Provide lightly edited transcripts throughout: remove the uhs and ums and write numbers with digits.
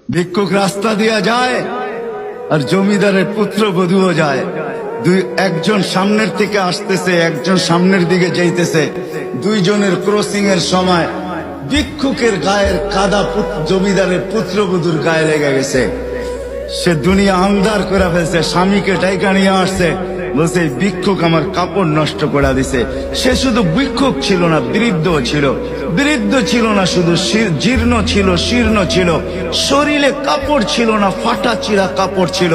ভিক্ষুক রাস্তা দিয়া যায় আর জমিদারের পুত্রবধূও যায়। একজন সামনের থেকে আসতেছে, একজন সামনের দিকে যাইতেছে। দুইজনের ক্রসিং এর সময় ভিক্ষুকের গায়ের কাদা জমিদারের পুত্রবধূর গায়ে লেগে গেছে। সে দুনিয়া আন্ধার করে ফেলছে, স্বামীকে ডাইকা নিয়ে আসছে, বলছে ভিক্ষুক আমার কাপড় নষ্ট করে দিছে। সে শুধু ভিক্ষুক ছিল না, বৃদ্ধ ছিল। বৃদ্ধ ছিল না শুধু, জীর্ণ ছিল, শীর্ণ ছিল। শরীরে কাপড় ছিল না, ফাটা চিরা কাপড় ছিল।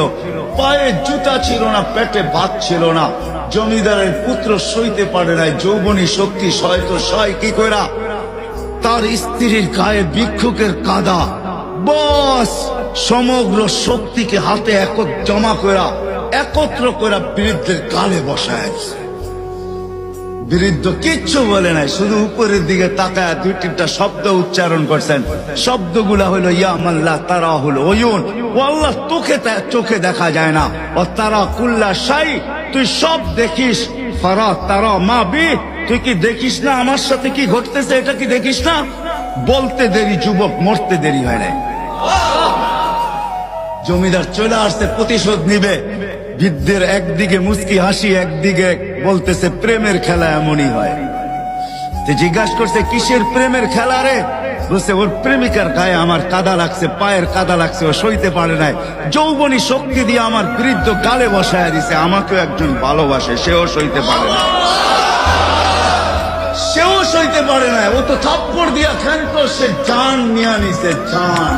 পায়ে জুতা ছিল না, পেটে ভাত ছিল না। জমিদারের পুত্র সইতে পারে নাই, যৌবনী শক্তি সয় তো সয় কি কইরা। তার স্ত্রীর গায়ে ভিক্ষুকের কাদা, বস সমগ্র শক্তিকে হাতে জমা করা, একত্র করা বৃদ্ধের গালে বসায়। বৃদ্ধ কিচ্ছু বলে নাই, শুধু উপরের দিকে তাকায় দুই তিনটা শব্দ উচ্চারণ করছেন। শব্দগুলা হলো ইয়া মাল্লাহ তারা হলো ওয়ুন, ও আল্লাহ তোকে চোখে দেখা যায় না। ও তারা কুল্লা শাই, তুই সব দেখিস। ফারা তারা মা বি, তুই কি দেখিস না আমার সাথে কি ঘটতেছে, এটা কি দেখিস না? বলতে দেরি যুবক, মরতে দেরি হয় না। জমিদার চলে আসছে, প্রতিশোধ নিবে। বৃদ্ধের একদিকে মুস্কি হাসি, একদিকে বলতেছে প্রেমের খেলা এমনই হয়। জিজ্ঞাসা করছে কিসের প্রেমের খেলা রে? বলছে ওর প্রেমিকার গায়ে আমার কাদা লাগছে, পায়ের কাদা লাগছে, ও সইতে পারে নাই। যৌবনী শক্তি দিয়ে আমার বৃদ্ধ গালে বসায় দিছে। আমাকেও একজন ভালোবাসে, সেও সইতে পারে না, সেও সইতে পারে না। ও তো থাপ্পড় দিয়া খেলতো, সে জান নিয়ে নিছে, জান।